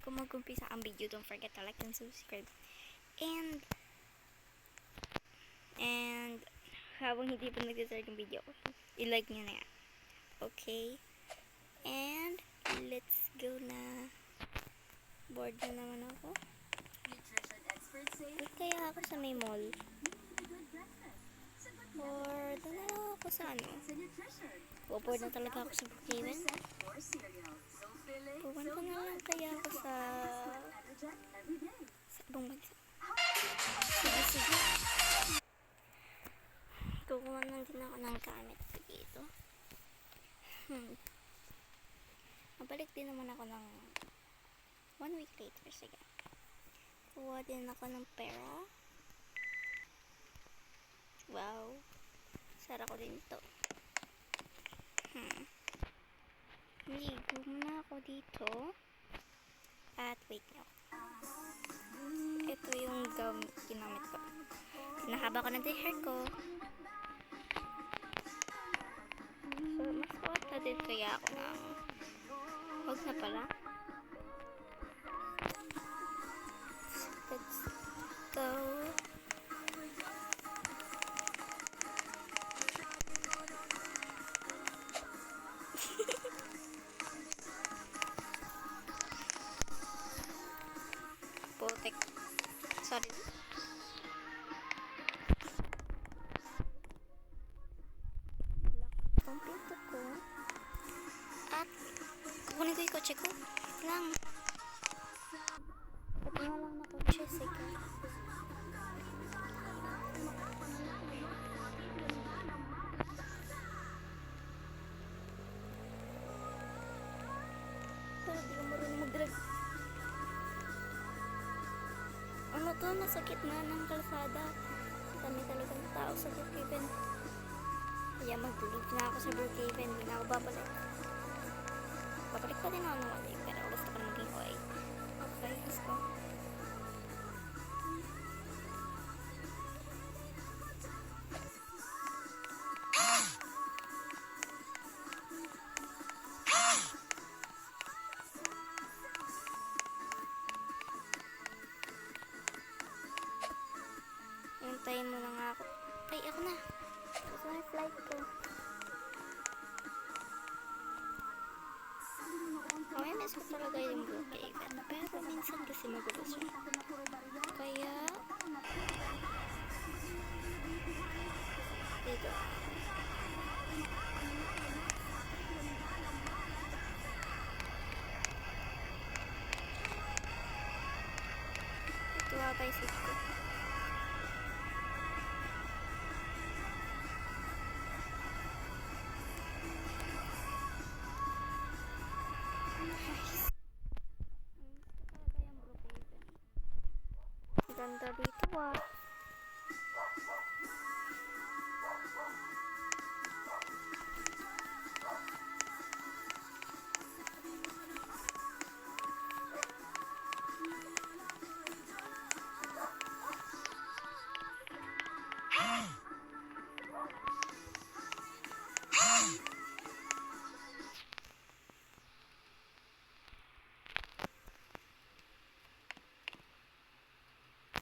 bago mag-umpisa ang video, don't forget to like and subscribe. And habang hindi pa nag-start yung video, i-like nyo na yan. Okay? And let's go na. Bored na naman ako. Ba't kaya ako sa may mall? Or doon na lang ako sa ano? Bored na talaga ako sa Brookhaven. Pupunta na lang kaya ako sa ibang bansa. Sige. Kukuha lang din ako ng gamit dito. Mabalik din naman ako ng 1 week later. Sige. Kuha din ako ng pera. Wow. Sara ko din ito. Ligo muna ako dito. At wait nyo. Ito yung ginamit ko. Pinahaba ko na din hair ko. So, mas suot na din kaya ako ng huwag na pala. Let's go. Putik. Sorry. Lock ang pinto ko. At kukunin ko yung kotse ko. Lang. Ito nga lang na kotse. Sige. Pero di ko marunong mag-drive. Ano to? Nasa gitna ng kalsada. Dami talagang tao sa Brookhaven. Kaya mag-leave na ako sa Brookhaven. Hindi na ako babalik. Babalik pa din ako ng wala. Pero gusto ko na maging OA. Okay, let's go. Hintayin mo na nga ako. Ay, ako na. Ito na yung flight ko. Okay, miss ko talaga yung Brookhaven. Pero minsan kasi magulo siya. Kaya dito. Ito ata yung seat ko. Ganda dito ah.